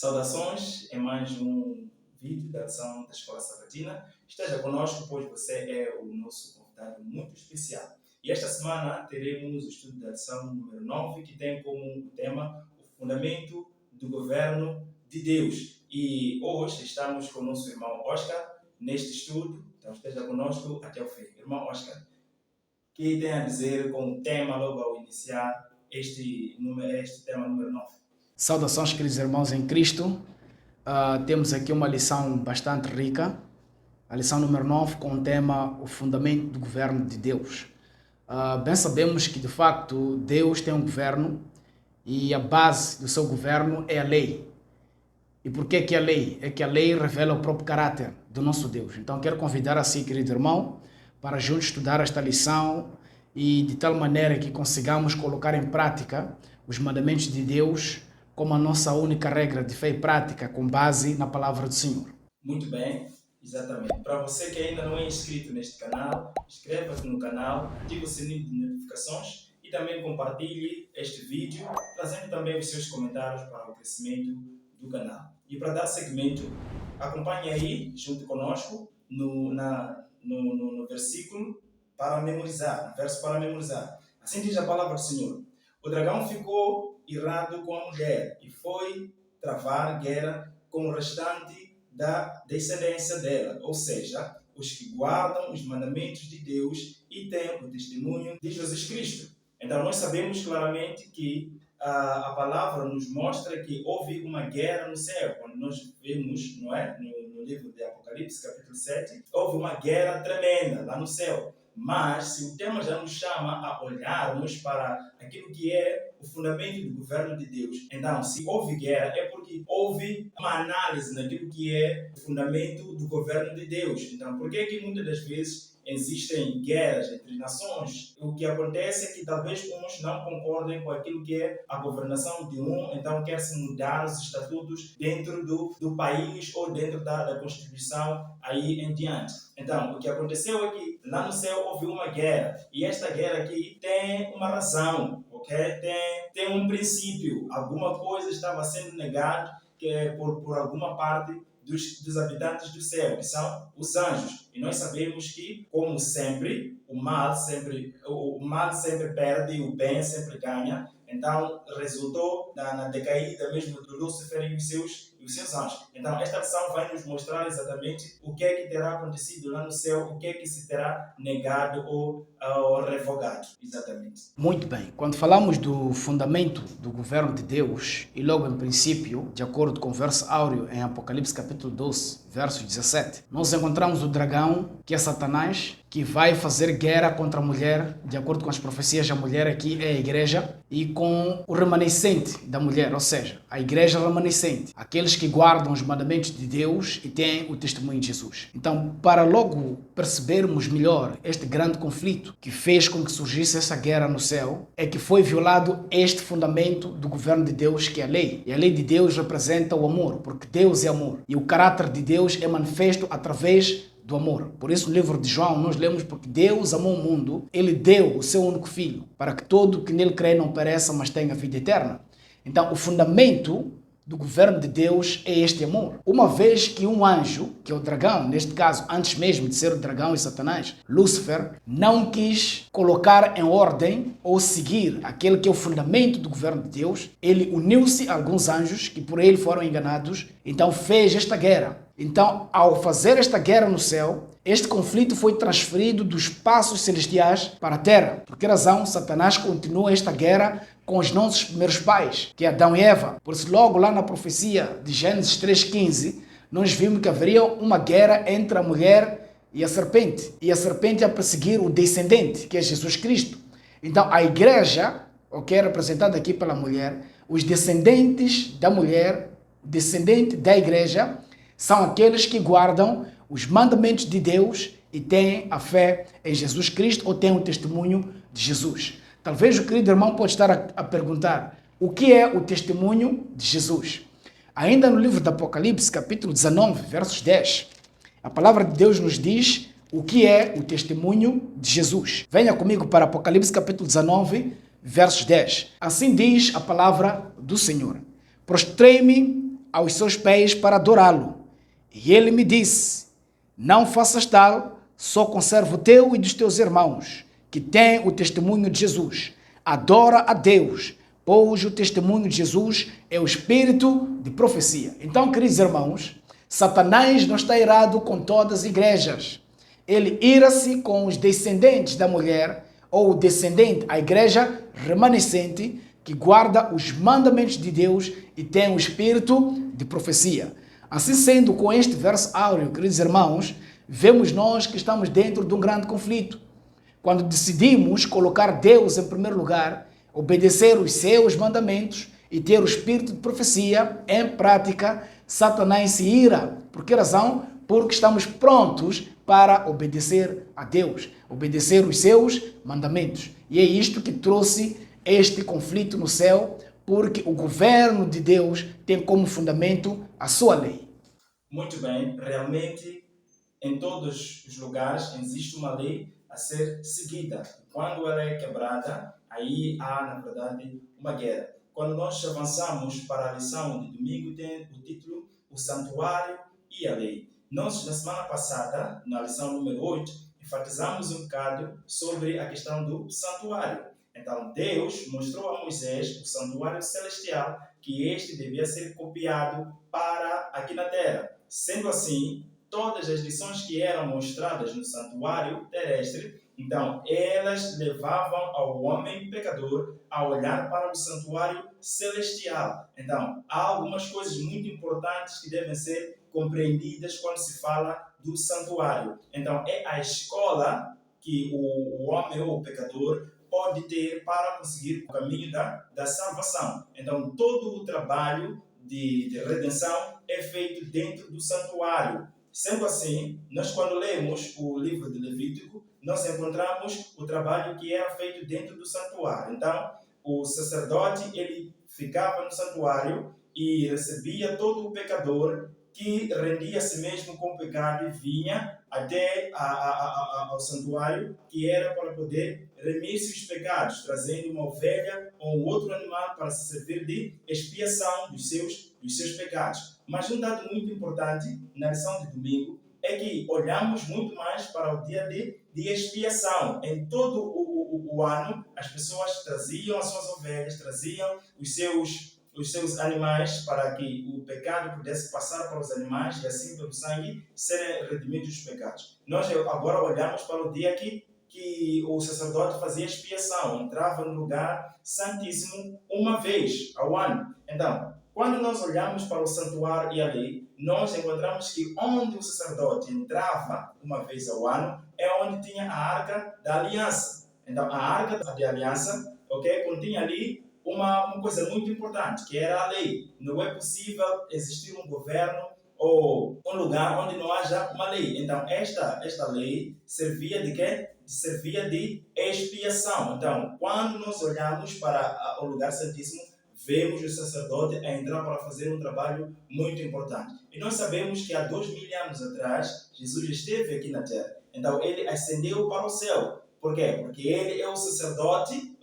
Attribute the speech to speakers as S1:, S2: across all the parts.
S1: Saudações, é mais um vídeo da ação da Escola Sabatina. Esteja conosco, pois você é o nosso convidado muito especial. E esta semana teremos o estudo da ação número 9, que tem como tema o fundamento do governo de Deus. E hoje estamos com o nosso irmão Oscar neste estudo, então esteja conosco até o fim. Irmão Oscar, o que tem a dizer com o tema logo ao iniciar este tema número 9?
S2: Saudações, queridos irmãos em Cristo. Temos aqui uma lição bastante rica, a lição número 9, com o tema o fundamento do governo de Deus. Bem sabemos que, de facto, Deus tem um governo e a base do seu governo é a lei. E por que a lei? É que a lei revela o próprio caráter do nosso Deus. Então, quero convidar a si, querido irmão, para juntos estudar esta lição e de tal maneira que consigamos colocar em prática os mandamentos de Deus como a nossa única regra de fé e prática com base na palavra do Senhor.
S1: Muito bem, exatamente. Para você que ainda não é inscrito neste canal, inscreva-se no canal, ative o sininho de notificações e também compartilhe este vídeo, trazendo também os seus comentários para o crescimento do canal. E para dar seguimento, acompanhe aí, junto conosco, no versículo para memorizar, no verso para memorizar. Assim diz a palavra do Senhor. O dragão ficou irado com a mulher e foi travar guerra com o restante da descendência dela, ou seja, os que guardam os mandamentos de Deus e têm o testemunho de Jesus Cristo. Então nós sabemos claramente que a palavra nos mostra que houve uma guerra no céu. Quando nós vemos, não é, no livro de Apocalipse, capítulo 7, houve uma guerra tremenda lá no céu. Mas, se o tema já nos chama a olharmos para aquilo que é o fundamento do governo de Deus, então, se houve guerra, é porque houve uma análise naquilo que é o fundamento do governo de Deus. Então, por que muitas das vezes existem guerras entre nações? O que acontece é que talvez uns não concordem com aquilo que é a governação de um, então quer-se mudar os estatutos dentro do país ou dentro da Constituição aí em diante. Então, o que aconteceu é que lá no céu houve uma guerra, e esta guerra aqui tem uma razão, ok? Tem um princípio, alguma coisa estava sendo negada por alguma parte dos habitantes do céu, que são os anjos. E nós sabemos que, como sempre, o mal sempre perde e o bem sempre ganha. Então, resultou na decaída mesmo do Lúcifer e os seus anjos. Então, esta lição vai nos mostrar exatamente o que é que terá acontecido lá no céu, o que é que se terá negado ou revogado, exatamente.
S2: Muito bem. Quando falamos do fundamento do governo de Deus, e logo em princípio, de acordo com o verso áureo em Apocalipse capítulo 12, verso 17, nós encontramos o dragão, que é Satanás, que vai fazer guerra contra a mulher. De acordo com as profecias, a mulher aqui é a igreja, e com o remanescente da mulher, ou seja, a igreja remanescente, aqueles que guardam os mandamentos de Deus e têm o testemunho de Jesus. Então, para logo percebermos melhor este grande conflito que fez com que surgisse essa guerra no céu, é que foi violado este fundamento do governo de Deus, que é a lei. E a lei de Deus representa o amor, porque Deus é amor. E o caráter de Deus é manifesto através do amor. Por isso, no livro de João, nós lemos: porque Deus amou o mundo, Ele deu o seu único Filho, para que todo que nele crê não pereça, mas tenha vida eterna. Então, o fundamento do governo de Deus é este amor. Uma vez que um anjo, que é o dragão, neste caso, antes mesmo de ser o dragão e Satanás, Lúcifer, não quis colocar em ordem ou seguir aquele que é o fundamento do governo de Deus, ele uniu-se a alguns anjos que por ele foram enganados, então fez esta guerra. Então, ao fazer esta guerra no céu, este conflito foi transferido dos espaços celestiais para a terra. Por que razão? Satanás continua esta guerra com os nossos primeiros pais, que é Adão e Eva. Por isso, logo lá na profecia de Gênesis 3,15, nós vimos que haveria uma guerra entre a mulher e a serpente. E a serpente ia perseguir o descendente, que é Jesus Cristo. Então, a igreja, que é representada aqui pela mulher, os descendentes da mulher, o descendente da igreja, são aqueles que guardam os mandamentos de Deus e têm a fé em Jesus Cristo ou têm o testemunho de Jesus. Talvez o querido irmão pode estar a perguntar: o que é o testemunho de Jesus? Ainda no livro do Apocalipse, capítulo 19, versos 10, a palavra de Deus nos diz o que é o testemunho de Jesus. Venha comigo para Apocalipse, capítulo 19, versos 10. Assim diz a palavra do Senhor: prostrei-me aos seus pés para adorá-lo. E ele me disse: não faças tal, só conserva o teu e dos teus irmãos, que têm o testemunho de Jesus. Adora a Deus, pois o testemunho de Jesus é o espírito de profecia. Então, queridos irmãos, Satanás não está irado com todas as igrejas. Ele ira-se com os descendentes da mulher, ou o descendente, a igreja remanescente, que guarda os mandamentos de Deus e tem o espírito de profecia. Assim sendo, com este verso áureo, queridos irmãos, vemos nós que estamos dentro de um grande conflito. Quando decidimos colocar Deus em primeiro lugar, obedecer os seus mandamentos e ter o espírito de profecia em prática, Satanás se ira. Por que razão? Porque estamos prontos para obedecer a Deus, obedecer os seus mandamentos. E é isto que trouxe este conflito no céu, porque o governo de Deus tem como fundamento a sua lei.
S1: Muito bem, realmente em todos os lugares existe uma lei a ser seguida. Quando ela é quebrada, aí há, na verdade, uma guerra. Quando nós avançamos para a lição de domingo, tem o título O Santuário e a Lei. Nós, na semana passada, na lição número 8, enfatizamos um bocado sobre a questão do santuário. Então, Deus mostrou a Moisés o santuário celestial, que este devia ser copiado para aqui na terra. Sendo assim, todas as lições que eram mostradas no santuário terrestre, então, elas levavam ao homem pecador a olhar para o santuário celestial. Então, há algumas coisas muito importantes que devem ser compreendidas quando se fala do santuário. Então, é a escola que o homem ou o pecador pode ter para conseguir o caminho da salvação. Então, todo o trabalho de redenção é feito dentro do santuário. Sendo assim, nós quando lemos o livro de Levítico, nós encontramos o trabalho que era feito dentro do santuário. Então, o sacerdote, ele ficava no santuário e recebia todo o pecador que rendia a si mesmo com o pecado e vinha até ao santuário, que era para poder remir-se os pecados, trazendo uma ovelha ou um outro animal para se servir de expiação dos seus pecados. Mas um dado muito importante na lição de domingo é que olhamos muito mais para o dia de expiação. Em todo o ano, as pessoas traziam as suas ovelhas, traziam os seus animais para que o pecado pudesse passar para os animais e assim pelo sangue serem redimidos os pecados. Nós agora olhamos para o dia que o sacerdote fazia expiação, entrava no lugar santíssimo uma vez ao ano. Então, quando nós olhamos para o santuário e a lei, nós encontramos que onde o sacerdote entrava uma vez ao ano é onde tinha a Arca da Aliança. Então, a Arca da Aliança, continha ali uma coisa muito importante, que era a lei. Não é possível existir um governo ou um lugar onde não haja uma lei. Então, esta lei servia de quê? Servia de expiação. Então, quando nós olhamos para o lugar santíssimo, vemos o sacerdote a entrar para fazer um trabalho muito importante. E nós sabemos que há 2000 anos atrás, Jesus esteve aqui na terra. Então, ele ascendeu para o céu. Por quê? Porque ele é o sacerdote,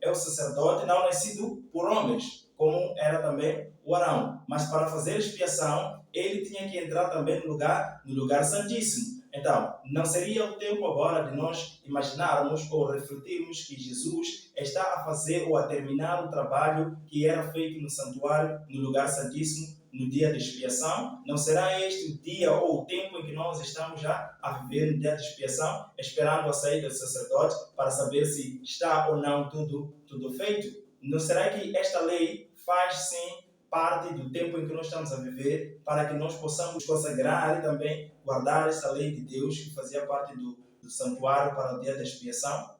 S1: É o sacerdote não nascido por homens, como era também o Arão. Mas para fazer expiação, ele tinha que entrar também no lugar santíssimo. Então, não seria o tempo agora de nós imaginarmos ou refletirmos que Jesus está a fazer ou a terminar o trabalho que era feito no santuário, no lugar santíssimo, no dia de expiação. Não será este o dia ou o tempo em que nós estamos já a viver no dia de expiação, esperando a saída do sacerdote para saber se está ou não tudo feito? Não será que esta lei faz sim parte do tempo em que nós estamos a viver para que nós possamos consagrar e também guardar essa lei de Deus que fazia parte do santuário para o dia da expiação?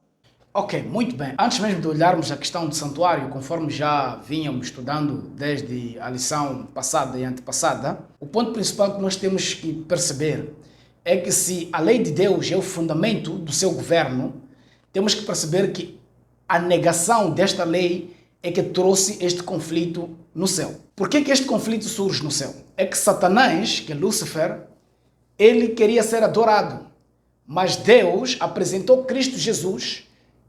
S2: Ok, muito bem. Antes mesmo de olharmos a questão do santuário, conforme já vínhamos estudando desde a lição passada e antepassada, o ponto principal que nós temos que perceber é que se a lei de Deus é o fundamento do seu governo, temos que perceber que a negação desta lei é que trouxe este conflito no céu. Por que este conflito surge no céu? É que Satanás, que é Lúcifer, ele queria ser adorado, mas Deus apresentou Cristo Jesus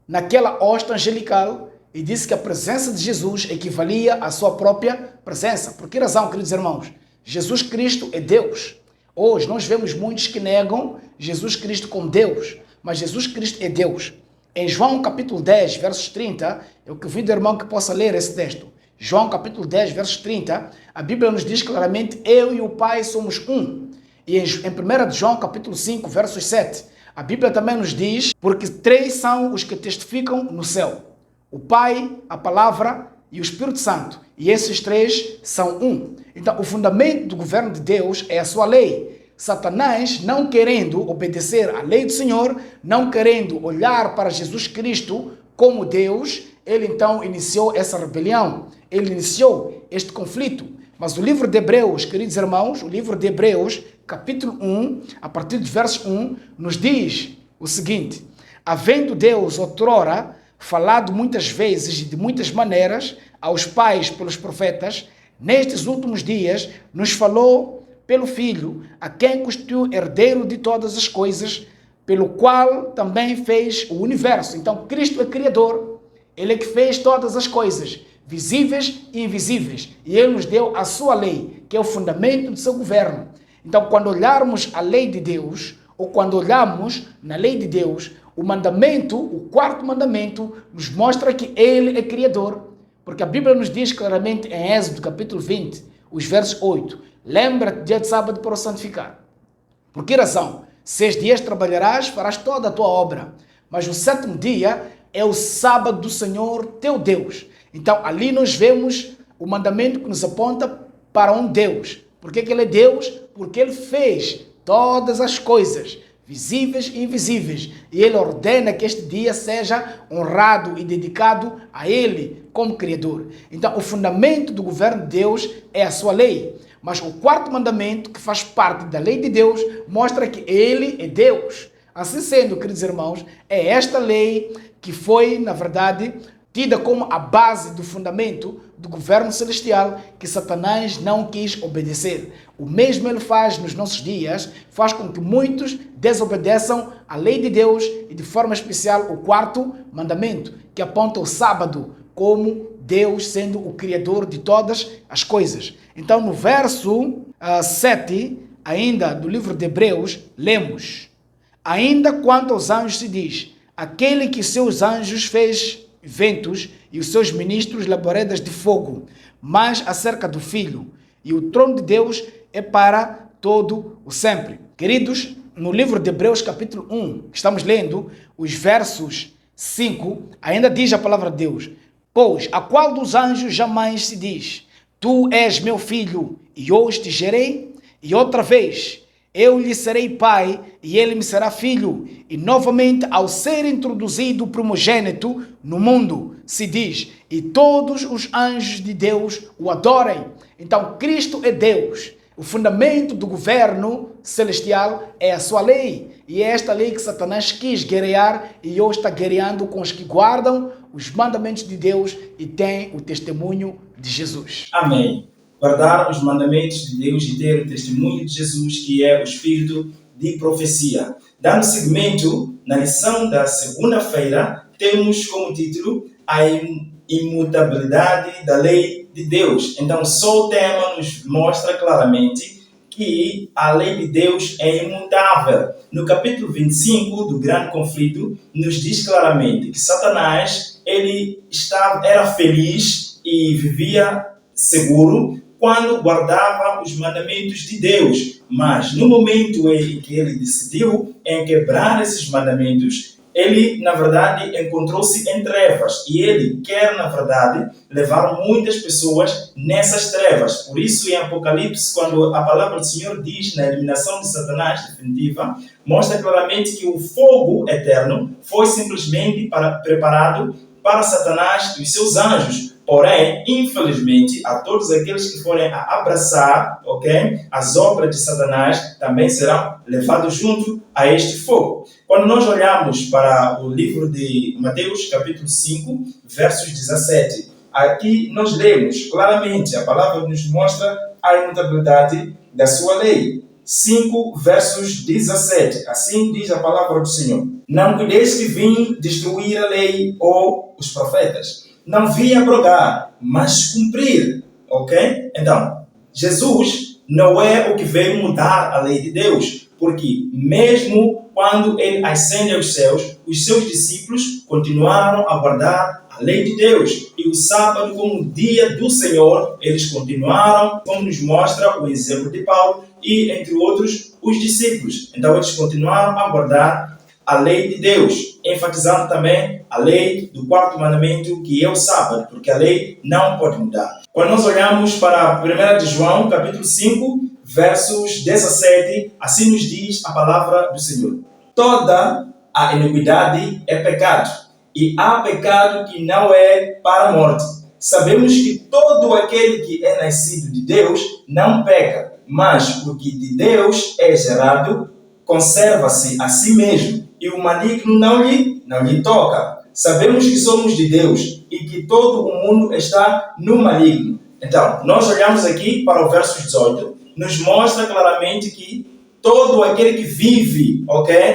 S2: naquela hoste angelical e disse que a presença de Jesus equivalia à sua própria presença. Por que razão, queridos irmãos? Jesus Cristo é Deus. Hoje nós vemos muitos que negam Jesus Cristo como Deus, mas Jesus Cristo é Deus. Em João capítulo 10, versos 30, eu convido o irmão que possa ler esse texto. João capítulo 10, versos 30, a Bíblia nos diz claramente: eu e o Pai somos um. E em 1 João capítulo 5, versos 7, a Bíblia também nos diz: porque 3 são os que testificam no céu: o Pai, a Palavra e o Espírito Santo. E esses 3 são um. Então, o fundamento do governo de Deus é a sua lei. Satanás, não querendo obedecer à lei do Senhor, não querendo olhar para Jesus Cristo como Deus, ele então iniciou essa rebelião. Ele iniciou este conflito. Mas o livro de Hebreus, queridos irmãos, o livro de Hebreus, capítulo 1, a partir do verso 1, nos diz o seguinte: havendo Deus outrora falado muitas vezes e de muitas maneiras aos pais pelos profetas, nestes últimos dias nos falou pelo Filho, a quem constituiu herdeiro de todas as coisas, pelo qual também fez o universo. Então, Cristo é Criador, Ele é que fez todas as coisas, visíveis e invisíveis, e Ele nos deu a sua lei, que é o fundamento do seu governo. Então, quando olharmos a lei de Deus, ou quando olhamos na lei de Deus, o mandamento, o quarto mandamento, nos mostra que Ele é Criador, porque a Bíblia nos diz claramente em Êxodo capítulo 20, os versos 8, lembra-te dia de sábado para o santificar. Por que razão? 6 dias trabalharás, farás toda a tua obra, mas o 7º dia é o sábado do Senhor teu Deus. Então ali nós vemos o mandamento que nos aponta para um Deus. Por que Ele é Deus? Porque Ele fez todas as coisas, visíveis e invisíveis, e Ele ordena que este dia seja honrado e dedicado a Ele como Criador. Então o fundamento do governo de Deus é a sua lei. Mas o quarto mandamento, que faz parte da lei de Deus, mostra que Ele é Deus. Assim sendo, queridos irmãos, é esta lei que foi, na verdade, tida como a base do fundamento do governo celestial, que Satanás não quis obedecer. O mesmo ele faz nos nossos dias, faz com que muitos desobedeçam a lei de Deus e, de forma especial, o quarto mandamento, que aponta o sábado como Deus sendo o Criador de todas as coisas. Então, no verso 7, ainda do livro de Hebreus, lemos: ainda quanto aos anjos se diz, aquele que seus anjos fez ventos e os seus ministros labaredas de fogo. Mas acerca do Filho, e o trono de Deus é para todo o sempre. Queridos, no livro de Hebreus capítulo 1, que estamos lendo, os versos 5, ainda diz a palavra de Deus: pois a qual dos anjos jamais se diz, tu és meu filho, e hoje te gerei? E outra vez, eu lhe serei pai, e ele me será filho. E novamente, ao ser introduzido o primogênito no mundo, se diz, e todos os anjos de Deus o adorem. Então, Cristo é Deus. O fundamento do governo celestial é a sua lei. E é esta lei que Satanás quis guerrear, e hoje está guerreando com os que guardam os mandamentos de Deus e têm o testemunho de Jesus.
S1: Amém. Guardar os mandamentos de Deus e ter o testemunho de Jesus, que é o espírito de profecia. Dando seguimento, na lição da segunda-feira, temos como título a imutabilidade da lei de Deus. Então, só o tema nos mostra claramente que a lei de Deus é imutável. No capítulo 25 do grande conflito, nos diz claramente que Satanás era feliz e vivia seguro quando guardava os mandamentos de Deus. Mas no momento em que ele decidiu em quebrar esses mandamentos, ele, na verdade, encontrou-se em trevas. E ele quer, na verdade, levar muitas pessoas nessas trevas. Por isso, em Apocalipse, quando a palavra do Senhor diz na eliminação de Satanás definitiva, mostra claramente que o fogo eterno foi simplesmente preparado para Satanás e os seus anjos. Porém, infelizmente, a todos aqueles que forem a abraçar, as obras de Satanás também serão levados junto a este fogo. Quando nós olhamos para o livro de Mateus, capítulo 5, versos 17, aqui nós lemos claramente, a palavra nos mostra a imutabilidade da sua lei. 5, versos 17. Assim diz a palavra do Senhor: não cuideis que vim destruir a lei ou os profetas. não vinha abrogar, mas cumprir, ok? Então, Jesus não é o que veio mudar a lei de Deus, porque mesmo quando ele ascende aos céus, os seus discípulos continuaram a guardar a lei de Deus. E o sábado, como o dia do Senhor, eles continuaram, como nos mostra o exemplo de Paulo e, entre outros, os discípulos. Então, eles continuaram a guardar a lei de Deus, enfatizando também a lei do quarto mandamento, que é o sábado, porque a lei não pode mudar. Quando nós olhamos para 1 de João, capítulo 5, versos 17, assim nos diz a palavra do Senhor. Toda a iniquidade é pecado, e há pecado que não é para a morte. Sabemos que todo aquele que é nascido de Deus não peca, mas o que de Deus é gerado conserva-se a si mesmo, e o maligno não lhe toca. Sabemos que somos de Deus e que todo o mundo está no maligno. Então, nós olhamos aqui para o verso 18, nos mostra claramente que todo aquele que vive,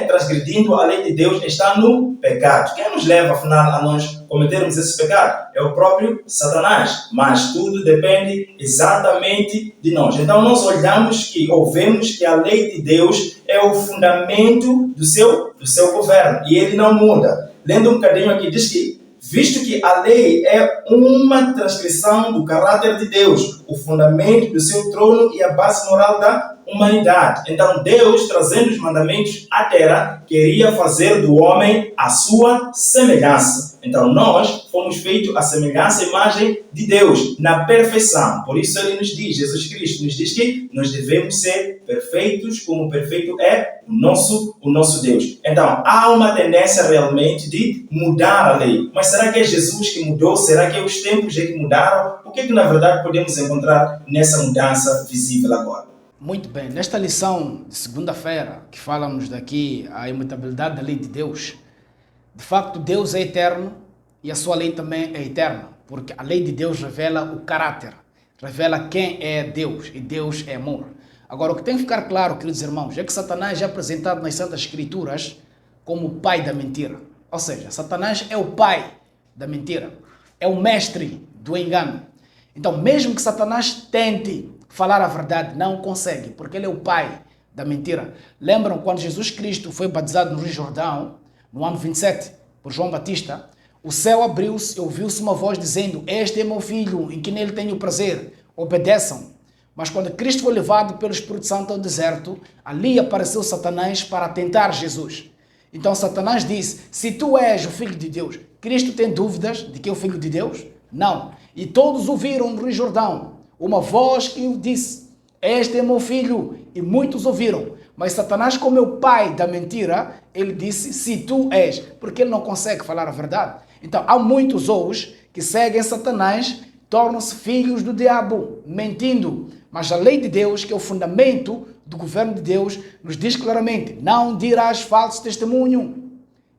S1: transgredindo a lei de Deus, está no pecado. Quem nos leva, afinal, a nós cometermos esse pecado? É o próprio Satanás. Mas tudo depende exatamente de nós. Então, nós olhamos ou vemos que a lei de Deus é o fundamento do seu governo. E ele não muda. Lendo um bocadinho aqui, diz que, visto que a lei é uma transcrição do caráter de Deus, o fundamento do seu trono e a base moral da humanidade. Então, Deus, trazendo os mandamentos à terra, queria fazer do homem a sua semelhança. Então, nós fomos feitos à semelhança e imagem de Deus, na perfeição. Por isso, ele nos diz, Jesus Cristo nos diz que nós devemos ser perfeitos, como perfeito é o nosso Deus. Então, há uma tendência realmente de mudar a lei. Mas será que é Jesus que mudou? Será que é os tempos que mudaram? O que na verdade, podemos encontrar nessa mudança visível agora?
S2: Muito bem, nesta lição de segunda-feira, que falamos daqui a imutabilidade da lei de Deus, de facto Deus é eterno e a sua lei também é eterna, porque a lei de Deus revela o caráter, revela quem é Deus, e Deus é amor. Agora, o que tem que ficar claro, queridos irmãos, é que Satanás é apresentado nas Santas Escrituras como o pai da mentira. Ou seja, Satanás é o pai da mentira, é o mestre do engano. Então, mesmo que Satanás tente falar a verdade, não consegue, porque ele é o pai da mentira. Lembram quando Jesus Cristo foi batizado no Rio Jordão, no ano 27, por João Batista? O céu abriu-se e ouviu-se uma voz dizendo: "Este é meu filho, em que nele tenho prazer, obedeçam." Mas quando Cristo foi levado pelo Espírito Santo ao deserto, ali apareceu Satanás para tentar Jesus. Então Satanás disse: "Se tu és o Filho de Deus." Cristo tem dúvidas de que é o Filho de Deus? Não. E todos ouviram no Rio Jordão uma voz que disse: "Este é meu filho." E muitos ouviram. Mas Satanás, como é o pai da mentira, ele disse: "Se tu és." Porque ele não consegue falar a verdade. Então, há muitos hoje que seguem Satanás, tornam-se filhos do diabo, mentindo. Mas a lei de Deus, que é o fundamento do governo de Deus, nos diz claramente: não dirás falso testemunho,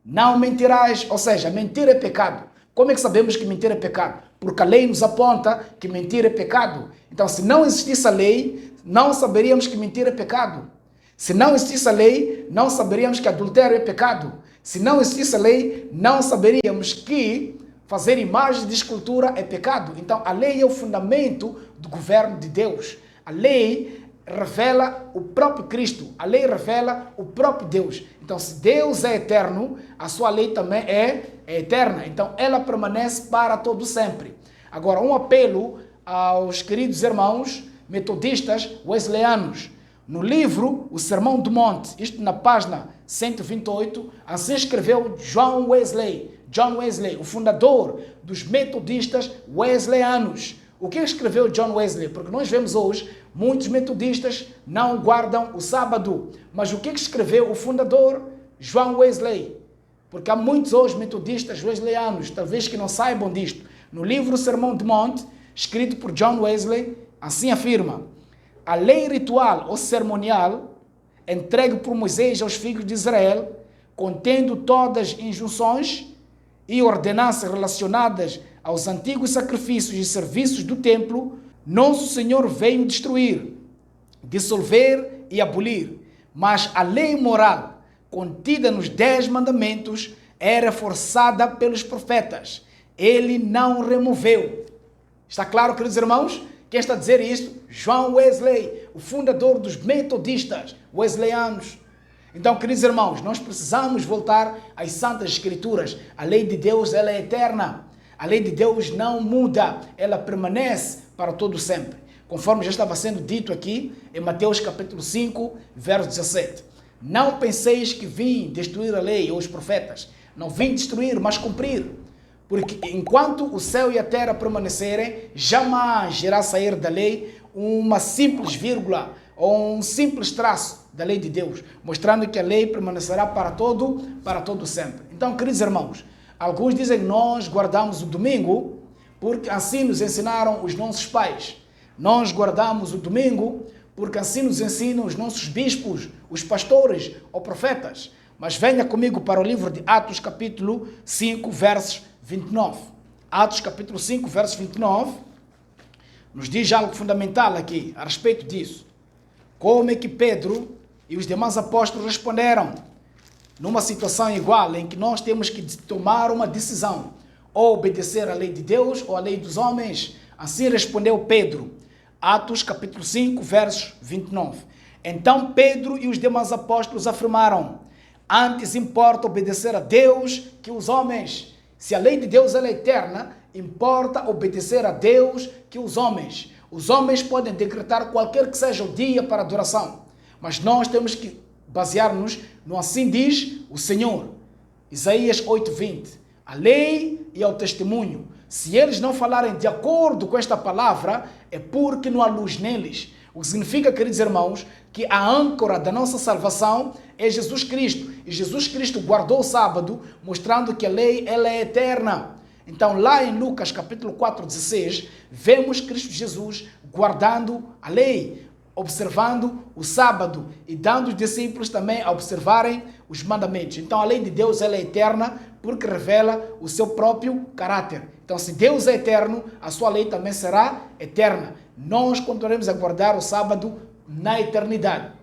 S2: não mentirás. Ou seja, mentir é pecado. Como é que sabemos que mentir é pecado? Porque a lei nos aponta que mentir é pecado. Então, se não existisse a lei, não saberíamos que mentir é pecado. Se não existisse a lei, não saberíamos que adultério é pecado. Se não existisse a lei, não saberíamos que fazer imagens de escultura é pecado. Então, a lei é o fundamento do governo de Deus. A lei revela o próprio Cristo. A lei revela o próprio Deus. Então, se Deus é eterno, a sua lei também é eterna. Então, ela permanece para todo sempre. Agora, um apelo aos queridos irmãos metodistas wesleyanos. No livro O Sermão do Monte, isto na página 128, assim escreveu John Wesley, o fundador dos metodistas wesleyanos. O que escreveu John Wesley? Porque nós vemos hoje muitos metodistas não guardam o sábado. Mas o que escreveu o fundador John Wesley? Porque há muitos hoje metodistas wesleyanos, talvez que não saibam disto. No livro O Sermão do Monte, escrito por John Wesley, assim afirma: a lei ritual ou cerimonial entregue por Moisés aos filhos de Israel, contendo todas as injunções e ordenanças relacionadas aos antigos sacrifícios e serviços do templo, nosso Senhor veio destruir, dissolver e abolir. Mas a lei moral, contida nos 10 mandamentos, era forçada pelos profetas ele não removeu. Está claro, queridos irmãos? Quem está a dizer isto? John Wesley, o fundador dos metodistas wesleyanos. Então, queridos irmãos, nós precisamos voltar às Santas Escrituras. A lei de Deus, ela é eterna. A lei de Deus não muda, ela permanece para todo sempre. Conforme já estava sendo dito aqui em Mateus capítulo 5, verso 17. Não penseis que vim destruir a lei ou os profetas. Não vim destruir, mas cumprir. Porque enquanto o céu e a terra permanecerem, jamais irá sair da lei uma simples vírgula ou um simples traço da lei de Deus, mostrando que a lei permanecerá para todo sempre. Então, queridos irmãos, alguns dizem que nós guardamos o domingo porque assim nos ensinaram os nossos pais. Nós guardamos o domingo porque assim nos ensinam os nossos bispos, os pastores ou profetas. Mas venha comigo para o livro de Atos capítulo 5, versos 29. Atos capítulo 5, versos 29, nos diz algo fundamental aqui a respeito disso. Como é que Pedro e os demais apóstolos responderam numa situação igual em que nós temos que tomar uma decisão, ou obedecer à lei de Deus ou à lei dos homens? Assim respondeu Pedro. Atos capítulo 5, versos 29. Então Pedro e os demais apóstolos afirmaram: antes importa obedecer a Deus que os homens. Se a lei de Deus ela é eterna, importa obedecer a Deus que os homens. Os homens podem decretar qualquer que seja o dia para adoração, mas nós temos que basear-nos no assim diz o Senhor. Isaías 8:20. A lei e ao testemunho. Se eles não falarem de acordo com esta palavra, é porque não há luz neles. O que significa, queridos irmãos, que a âncora da nossa salvação é Jesus Cristo. E Jesus Cristo guardou o sábado, mostrando que a lei ela é eterna. Então, lá em Lucas capítulo 4:16, vemos Cristo Jesus guardando a lei, observando o sábado e dando os discípulos também a observarem os mandamentos. Então, a lei de Deus ela é eterna porque revela o seu próprio caráter. Então, se Deus é eterno, a sua lei também será eterna. Nós continuaremos a guardar o sábado na eternidade.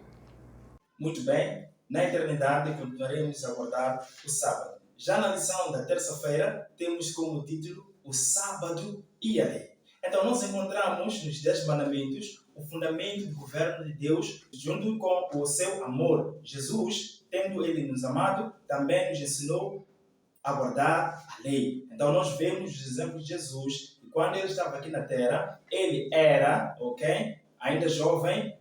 S1: Muito bem, na eternidade continuaremos a guardar o sábado. Já na lição da terça-feira, temos como título o sábado e a lei. Então, nós encontramos nos 10 mandamentos o fundamento do governo de Deus junto com o seu amor. Jesus, tendo ele nos amado, também nos ensinou a guardar a lei. Então, nós vemos os exemplos de Jesus. E quando ele estava aqui na terra, ele era, ainda jovem,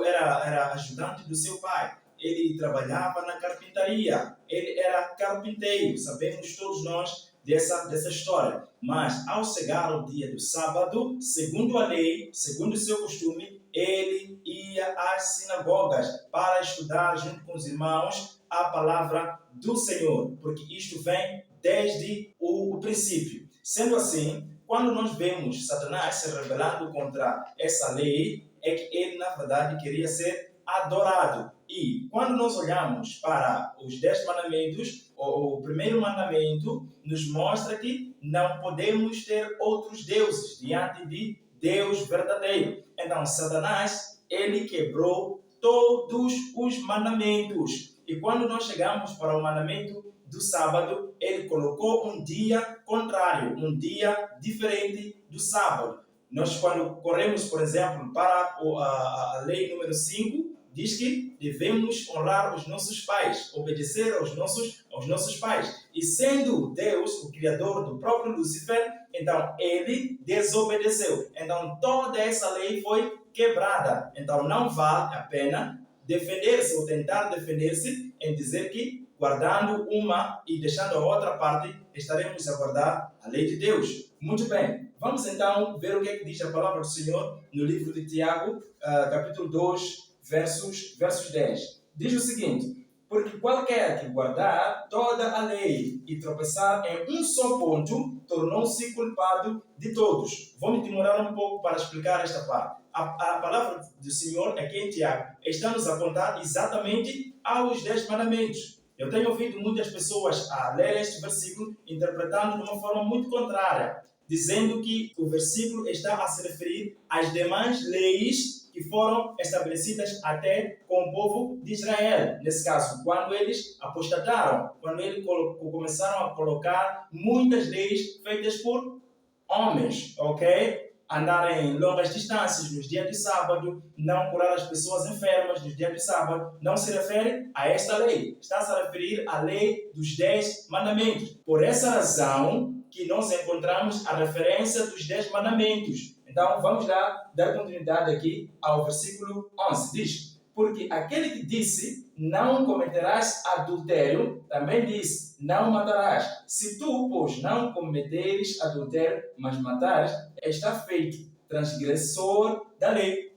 S1: era ajudante do seu pai. Ele trabalhava na carpintaria. Ele era carpinteiro. Sabemos todos nós dessa história. Mas, ao chegar o dia do sábado, segundo a lei, segundo o seu costume, ele ia às sinagogas para estudar junto com os irmãos a palavra do Senhor, porque isto vem desde o princípio. Sendo assim, quando nós vemos Satanás se rebelando contra essa lei, é que ele, na verdade, queria ser adorado. E quando nós olhamos para os 10 mandamentos, o primeiro mandamento nos mostra que não podemos ter outros deuses diante de Deus verdadeiro. Então, Satanás, ele quebrou todos os mandamentos. E quando nós chegamos para o mandamento do sábado, ele colocou um dia contrário, um dia diferente do sábado. Nós, quando corremos, por exemplo, para a lei número 5, diz que devemos honrar os nossos pais, obedecer aos nossos pais. E sendo Deus o criador do próprio Lúcifer, então ele desobedeceu. Então toda essa lei foi quebrada. Então não vale a pena defender-se ou tentar defender-se em dizer que guardando uma e deixando a outra parte, estaremos a guardar a lei de Deus. Muito bem, vamos então ver o que é que diz a palavra do Senhor no livro de Tiago, capítulo 2, versos 10. Diz o seguinte: porque qualquer que guardar toda a lei e tropeçar em um só ponto, tornou-se culpado de todos. Vou me demorar um pouco para explicar esta parte. A palavra do Senhor aqui em Tiago está nos apontar exatamente aos 10 mandamentos. Eu tenho ouvido muitas pessoas a ler este versículo interpretando de uma forma muito contrária, dizendo que o versículo está a se referir às demais leis que foram estabelecidas até com o povo de Israel. Nesse caso, quando eles apostataram, quando eles começaram a colocar muitas leis feitas por homens, ok? Andarem longas distâncias nos dias de sábado, não curar as pessoas enfermas nos dias de sábado, não se refere a esta lei. Está-se a referir à lei dos 10 mandamentos. Por essa razão que nós encontramos a referência dos 10 mandamentos. Então, vamos lá dar continuidade aqui ao versículo 11. Diz, porque aquele que disse, não cometerás adultério, também disse, não matarás. Se tu, pois, não cometeres adultério, mas matares, está feito transgressor da lei.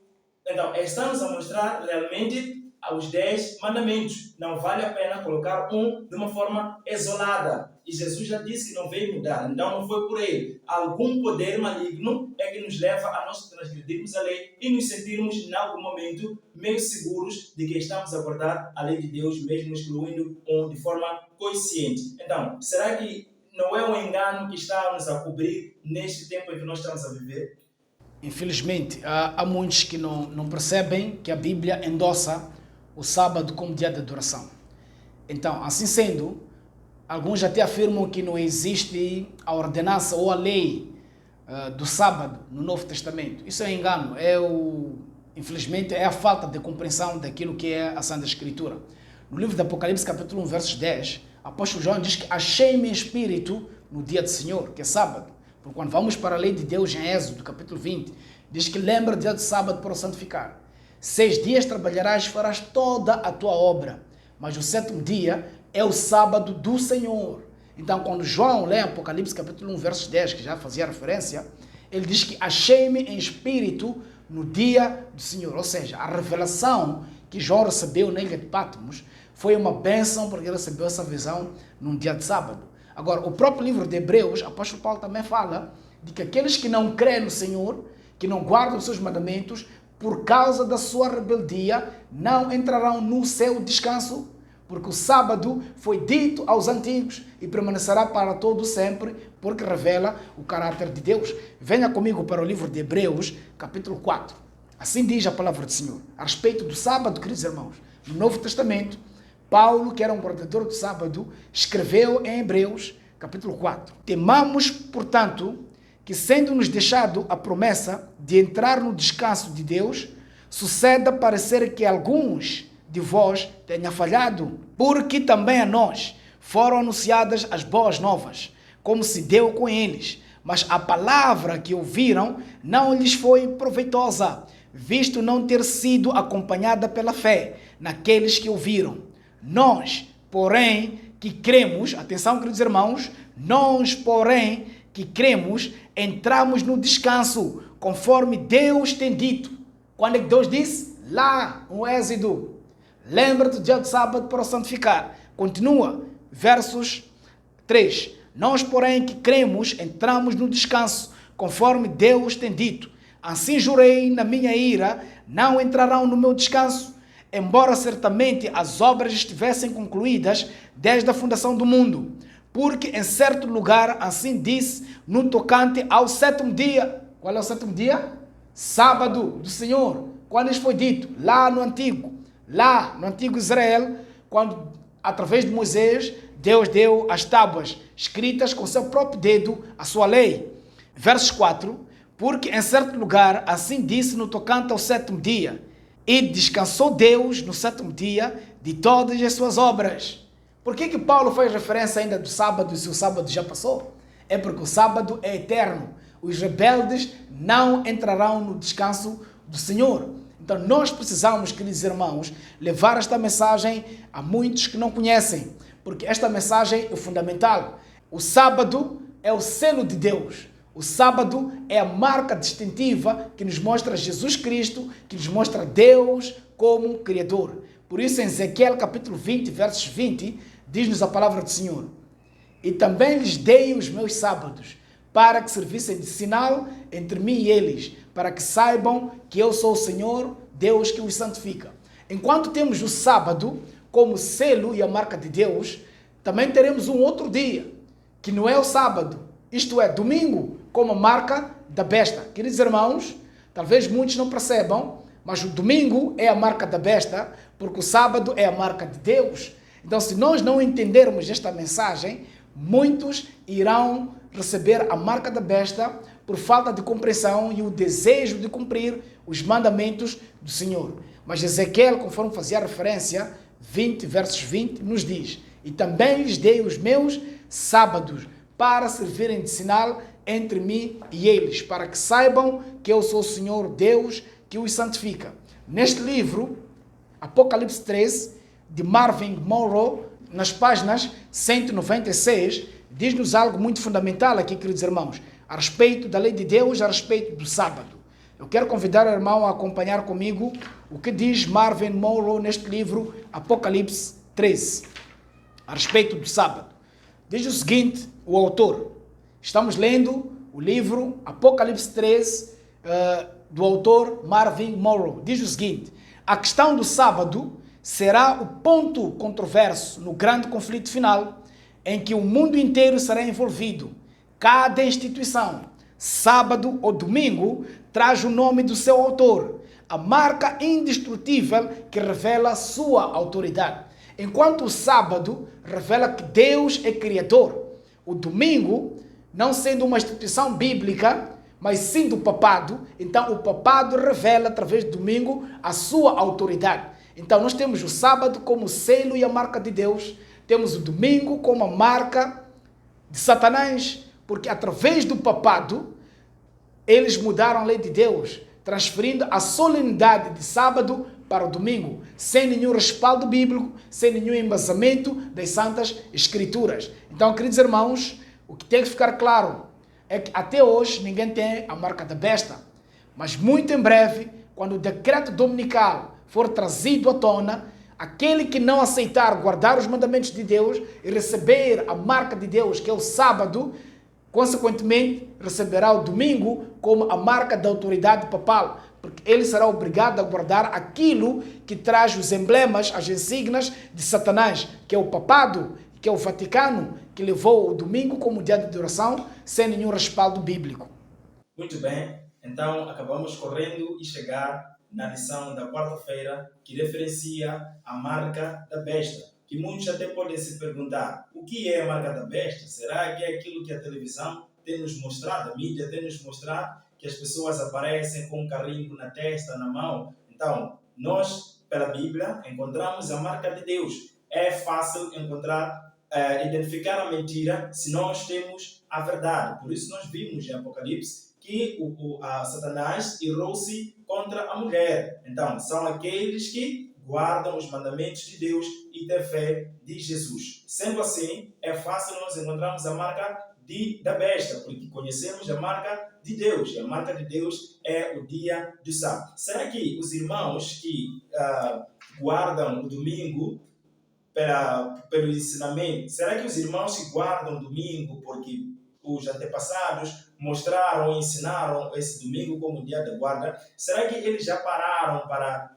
S1: Então, estamos a mostrar realmente os 10 mandamentos. Não vale a pena colocar um de uma forma isolada. E Jesus já disse que não veio mudar, então não foi por ele. Algum poder maligno é que nos leva a nós transgredirmos a lei e nos sentirmos, em algum momento, meio seguros de que estamos a guardar a lei de Deus, mesmo excluindo de forma consciente. Então, será que não é um engano que está a nos a cobrir neste tempo em que nós estamos a viver?
S2: Infelizmente, há muitos que não percebem que a Bíblia endossa o sábado como dia de adoração. Então, assim sendo, alguns até afirmam que não existe a ordenança ou a lei do sábado no Novo Testamento. Isso é um engano. Infelizmente, é a falta de compreensão daquilo que é a Santa Escritura. No livro do Apocalipse, capítulo 1, versos 10, o apóstolo João diz que achei-me em espírito no dia do Senhor, que é sábado. Porque quando vamos para a lei de Deus em Êxodo, capítulo 20, diz que lembra o dia do sábado para o santificar. 6 dias trabalharás e farás toda a tua obra, mas o 7º dia é o sábado do Senhor. Então, quando João lê Apocalipse capítulo 1, versos 10, que já fazia referência, ele diz que achei-me em espírito no dia do Senhor. Ou seja, a revelação que João recebeu na ilha de Patmos foi uma bênção porque ele recebeu essa visão num dia de sábado. Agora, o próprio livro de Hebreus, o apóstolo Paulo também fala de que aqueles que não creem no Senhor, que não guardam os seus mandamentos, por causa da sua rebeldia, não entrarão no seu descanso, porque o sábado foi dito aos antigos e permanecerá para todo sempre, porque revela o caráter de Deus. Venha comigo para o livro de Hebreus, capítulo 4. Assim diz a palavra do Senhor. A respeito do sábado, queridos irmãos, no Novo Testamento, Paulo, que era um guardador do sábado, escreveu em Hebreus, capítulo 4. Temamos, portanto, que sendo-nos deixado a promessa de entrar no descanso de Deus, suceda parecer que alguns de vós tenha falhado, porque também a nós foram anunciadas as boas novas, como se deu com eles, mas a palavra que ouviram não lhes foi proveitosa, visto não ter sido acompanhada pela fé naqueles que ouviram. Nós, porém, que cremos, atenção, queridos irmãos, nós, porém, que cremos, entramos no descanso, conforme Deus tem dito. Quando é que Deus disse? Lá, no Êxodo. Lembra-te do dia do sábado para o santificar. Continua, versos 3. Nós, porém, que cremos, entramos no descanso, conforme Deus tem dito. Assim jurei na minha ira, não entrarão no meu descanso, embora certamente as obras estivessem concluídas desde a fundação do mundo. Porque em certo lugar, assim disse, no tocante ao 7º dia. Qual é o 7º dia? Sábado do Senhor. Quando isso foi dito? Lá no Antigo Israel, quando, através de Moisés, Deus deu as tábuas escritas com seu próprio dedo a sua lei. Versos 4. Porque em certo lugar, assim disse no tocante ao 7º dia, e descansou Deus no 7º dia de todas as suas obras. Por que Paulo faz referência ainda do sábado se o sábado já passou? É porque o sábado é eterno. Os rebeldes não entrarão no descanso do Senhor. Então nós precisamos, queridos irmãos, levar esta mensagem a muitos que não conhecem, porque esta mensagem é fundamental. O sábado é o selo de Deus. O sábado é a marca distintiva que nos mostra Jesus Cristo, que nos mostra Deus como Criador. Por isso, em Ezequiel capítulo 20, versos 20, diz-nos a palavra do Senhor. E também lhes dei os meus sábados, para que servissem de sinal entre mim e eles, para que saibam que eu sou o Senhor, Deus que os santifica. Enquanto temos o sábado como selo e a marca de Deus, também teremos um outro dia, que não é o sábado, isto é, domingo, como marca da besta. Queridos irmãos, talvez muitos não percebam, Mas o domingo é a marca da besta, porque o sábado é a marca de Deus. Então, se nós não entendermos esta mensagem, muitos irão receber a marca da besta por falta de compreensão e o desejo de cumprir os mandamentos do Senhor. Mas Ezequiel, conforme fazia referência, 20, versos 20, nos diz: e também lhes dei os meus sábados para servirem de sinal entre mim e eles, para que saibam que eu sou o Senhor Deus que os santifica. Neste livro, Apocalipse 13, de Marvin Monroe, nas páginas 196, diz-nos algo muito fundamental aqui, queridos irmãos, a respeito da lei de Deus, a respeito do sábado. Eu quero convidar o irmão a acompanhar comigo o que diz Marvin Monroe neste livro, Apocalipse 13, a respeito do sábado. Diz o seguinte, o autor. Estamos lendo o livro Apocalipse 13, do autor Marvin Monroe. Diz o seguinte: a questão do sábado será o ponto controverso no grande conflito final, em que o mundo inteiro será envolvido. Cada instituição, sábado ou domingo, traz o nome do seu autor, a marca indestrutível que revela sua autoridade. Enquanto o sábado revela que Deus é criador, o domingo, não sendo uma instituição bíblica, mas sim do papado, então o papado revela através do domingo a sua autoridade. Então nós temos o sábado como o selo e a marca de Deus, temos o domingo como a marca de Satanás, porque através do papado eles mudaram a lei de Deus, transferindo a solenidade de sábado para o domingo, sem nenhum respaldo bíblico, sem nenhum embasamento das Santas Escrituras. Então, queridos irmãos, o que tem que ficar claro é que até hoje ninguém tem a marca da besta, mas muito em breve, quando o decreto dominical for trazido à tona, aquele que não aceitar guardar os mandamentos de Deus e receber a marca de Deus, que é o sábado, consequentemente receberá o domingo como a marca da autoridade papal, porque ele será obrigado a guardar aquilo que traz os emblemas, as insígnias de Satanás, que é o papado, que é o Vaticano, que levou o domingo como dia de adoração sem nenhum respaldo bíblico.
S1: Muito bem, então acabamos correndo e chegar na lição da quarta-feira, que referencia a marca da besta, que muitos até podem se perguntar: o que é a marca da besta? Será que é aquilo que a televisão tem nos mostrado, a mídia tem nos mostrado, que as pessoas aparecem com um carrinho na testa, na mão? Então, nós, pela Bíblia, encontramos a marca de Deus. É fácil identificar a mentira se nós temos a verdade. Por isso nós vimos em Apocalipse que Satanás irou-se contra a mulher. Então, são aqueles que guardam os mandamentos de Deus e têm fé de Jesus. Sendo assim, é fácil nós encontrarmos a marca da besta, porque conhecemos a marca de Deus. E a marca de Deus é o dia do sábado. Será que os irmãos que guardam o domingo pelo ensinamento, será que os irmãos que guardam o domingo porque os antepassados mostraram e ensinaram esse domingo como dia da guarda, será que eles já pararam para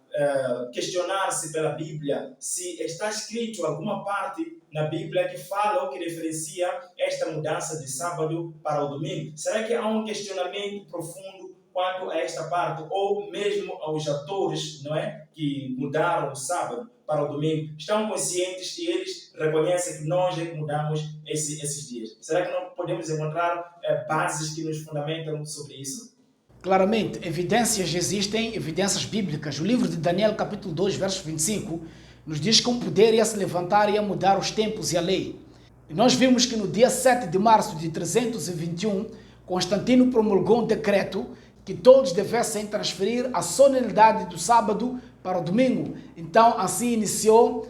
S1: questionar-se pela Bíblia se está escrito alguma parte na Bíblia que fala ou que referencia esta mudança de sábado para o domingo? Será que há um questionamento profundo quanto a esta parte, ou mesmo aos atores, não é, que mudaram o sábado para o domingo? Estão conscientes que eles reconhecem que nós é que mudamos esses dias? Será que não podemos encontrar bases que nos fundamentam sobre isso?
S2: Claramente, evidências existem, evidências bíblicas. O livro de Daniel, capítulo 2, verso 25, nos diz que um poder ia se levantar e ia mudar os tempos e a lei. E nós vimos que no dia 7 de março de 321, Constantino promulgou um decreto que todos devessem transferir a solenidade do sábado para o domingo. Então, assim iniciou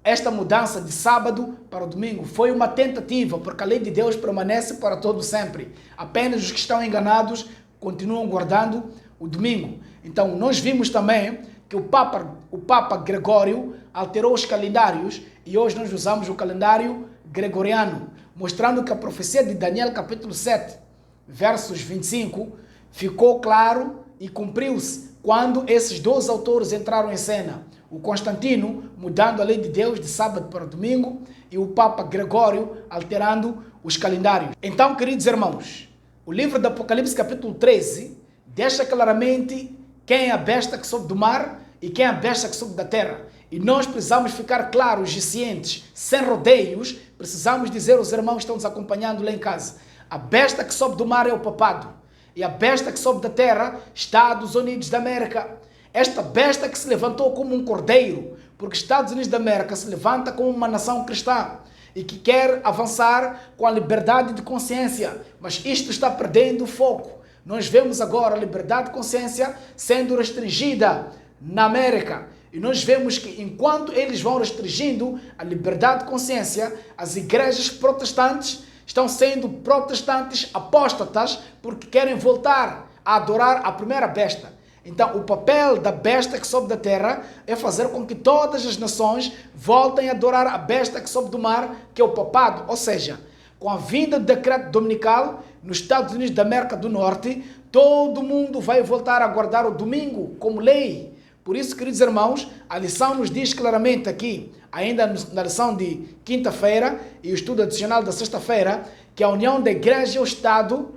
S2: esta mudança de sábado para o domingo. Foi uma tentativa, porque a lei de Deus permanece para todo sempre. Apenas os que estão enganados continuam guardando o domingo. Então, nós vimos também que o Papa Gregório alterou os calendários e hoje nós usamos o calendário gregoriano, mostrando que a profecia de Daniel, capítulo 7, versos 25, ficou claro e cumpriu-se quando esses dois autores entraram em cena. O Constantino mudando a lei de Deus de sábado para domingo e o Papa Gregório alterando os calendários. Então, queridos irmãos, o livro do Apocalipse capítulo 13 deixa claramente quem é a besta que sobe do mar e quem é a besta que sobe da terra. E nós precisamos ficar claros e cientes, sem rodeios, precisamos dizer aos irmãos que estão nos acompanhando lá em casa. A besta que sobe do mar é o papado. E a besta que sobe da terra, Estados Unidos da América. Esta besta que se levantou como um cordeiro, porque Estados Unidos da América se levanta como uma nação cristã e que quer avançar com a liberdade de consciência. Mas isto está perdendo o foco. Nós vemos agora a liberdade de consciência sendo restringida na América. E nós vemos que enquanto eles vão restringindo a liberdade de consciência, as igrejas protestantes estão sendo protestantes apóstatas porque querem voltar a adorar a primeira besta. Então, o papel da besta que sobe da terra é fazer com que todas as nações voltem a adorar a besta que sobe do mar, que é o papado. Ou seja, com a vinda do decreto dominical, nos Estados Unidos da América do Norte, todo mundo vai voltar a guardar o domingo como lei. Por isso, queridos irmãos, a lição nos diz claramente aqui, ainda na lição de quinta-feira e o estudo adicional da sexta-feira, que a união da igreja e o Estado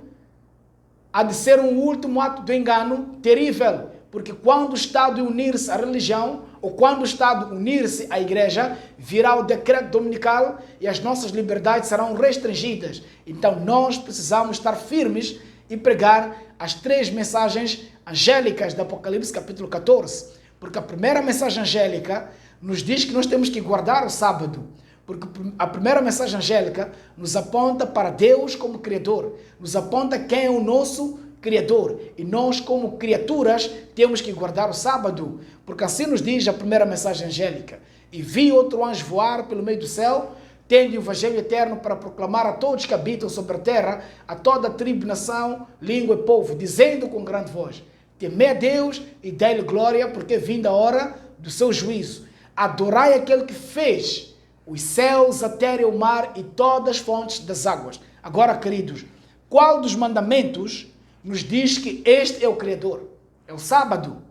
S2: há de ser um último ato de engano terrível, porque quando o Estado unir-se à religião, ou quando o Estado unir-se à igreja, virá o decreto dominical e as nossas liberdades serão restringidas. Então nós precisamos estar firmes e pregar as 3 mensagens angélicas do Apocalipse capítulo 14, porque a primeira mensagem angélica nos diz que nós temos que guardar o sábado, porque a primeira mensagem angélica nos aponta para Deus como Criador, nos aponta quem é o nosso Criador, e nós como criaturas temos que guardar o sábado, porque assim nos diz a primeira mensagem angélica: e vi outro anjo voar pelo meio do céu, tendo o evangelho eterno para proclamar a todos que habitam sobre a terra, a toda tribo, nação, língua e povo, dizendo com grande voz: temei a Deus e dai-lhe glória, porque é vinda a hora do seu juízo. Adorai aquele que fez os céus, a terra e o mar e todas as fontes das águas. Agora, queridos, qual dos mandamentos nos diz que este é o Criador? É o sábado.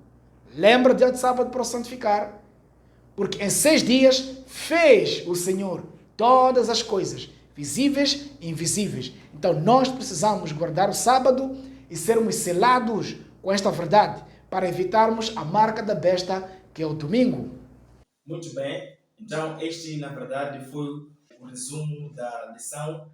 S2: Lembra do dia de sábado para o santificar. Porque em 6 dias fez o Senhor todas as coisas, visíveis e invisíveis. Então nós precisamos guardar o sábado e sermos selados com esta verdade, para evitarmos a marca da besta, que é o domingo.
S1: Muito bem. Então, este, na verdade, foi o resumo da lição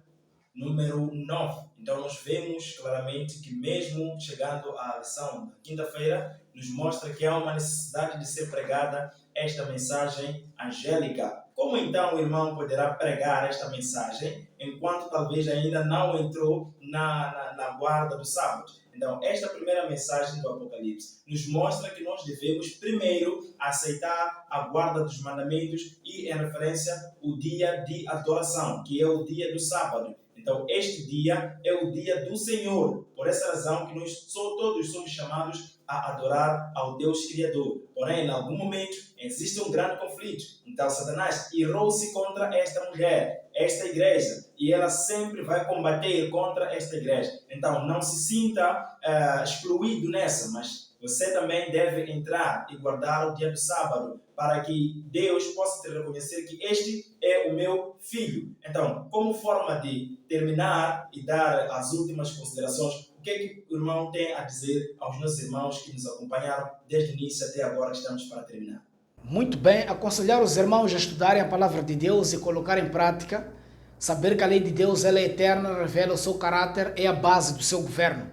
S1: número 9. Então, nós vemos claramente que mesmo chegando à lição da quinta-feira, nos mostra que há uma necessidade de ser pregada esta mensagem angélica. Como então o irmão poderá pregar esta mensagem enquanto talvez ainda não entrou na guarda do sábado? Então, esta primeira mensagem do Apocalipse nos mostra que nós devemos primeiro aceitar a guarda dos mandamentos e, em referência, o dia de adoração, que é o dia do sábado. Então, este dia é o dia do Senhor. Por essa razão que nós todos somos chamados a adorar ao Deus Criador. Porém, em algum momento, existe um grande conflito. Então, Satanás irou-se contra esta mulher, esta igreja, e ela sempre vai combater contra esta igreja. Então, não se sinta excluído nessa, mas você também deve entrar e guardar o dia do sábado, para que Deus possa te reconhecer que este é o meu filho. Então, como forma de terminar e dar as últimas considerações, o que é que o irmão tem a dizer aos nossos irmãos que nos acompanharam desde o início até agora que estamos para terminar?
S2: Muito bem, aconselhar os irmãos a estudarem a palavra de Deus e colocar em prática, saber que a lei de Deus ela é eterna, revela o seu caráter, é a base do seu governo.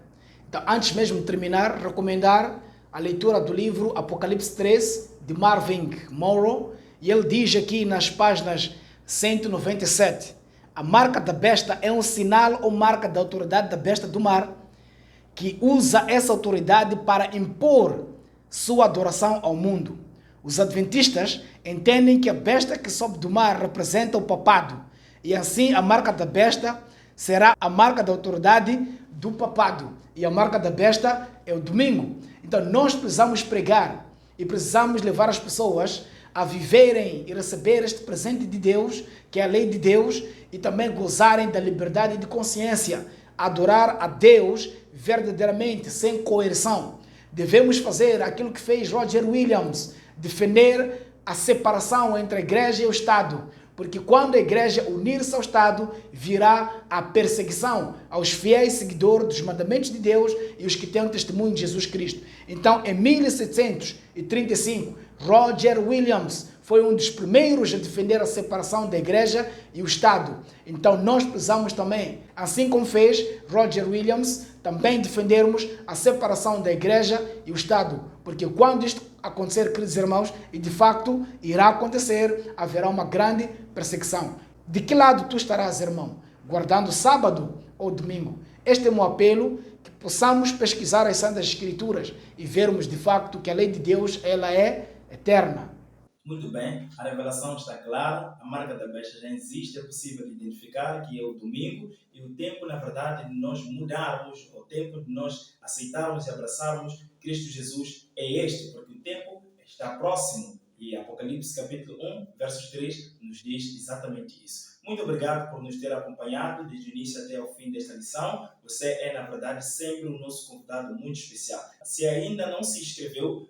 S2: Então, antes mesmo de terminar, recomendar a leitura do livro Apocalipse 3, de Marvin Monroe, e ele diz aqui nas páginas 197, a marca da besta é um sinal ou marca da autoridade da besta do mar, que usa essa autoridade para impor sua adoração ao mundo. Os adventistas entendem que a besta que sobe do mar representa o papado, e assim a marca da besta será a marca da autoridade do papado, e a marca da besta é o domingo. Então nós precisamos pregar e precisamos levar as pessoas a viverem e receber este presente de Deus, que é a lei de Deus, e também gozarem da liberdade de consciência, adorar a Deus verdadeiramente, sem coerção. Devemos fazer aquilo que fez Roger Williams, defender a separação entre a igreja e o Estado, Porque quando a igreja unir-se ao Estado, virá a perseguição aos fiéis seguidores dos mandamentos de Deus e os que têm o testemunho de Jesus Cristo. Então, em 1735, Roger Williams foi um dos primeiros a defender a separação da igreja e o Estado. Então, nós precisamos também, assim como fez Roger Williams, também defendermos a separação da igreja e o Estado. Porque quando isto acontecer, queridos irmãos, e de facto irá acontecer, haverá uma grande perseguição. De que lado tu estarás, irmão? Guardando sábado ou domingo? Este é o meu apelo, que possamos pesquisar as Santas Escrituras e vermos de facto que a lei de Deus ela é eterna.
S1: Muito bem, a revelação está clara, a marca da besta já existe, é possível identificar que é o domingo e o tempo, na verdade, de nós mudarmos, o tempo de nós aceitarmos e abraçarmos Cristo Jesus é este, porque o tempo está próximo e Apocalipse capítulo 1, versos 3, nos diz exatamente isso. Muito obrigado por nos ter acompanhado desde o início até o fim desta lição. Você é, na verdade, sempre o nosso convidado muito especial. Se ainda não se inscreveu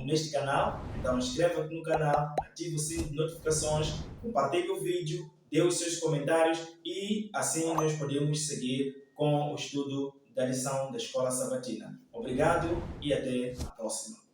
S1: neste canal, então inscreva-se no canal, ative o sino de notificações, compartilhe o vídeo, dê os seus comentários e assim nós podemos seguir com o estudo da lição da Escola Sabatina. Obrigado e até a próxima.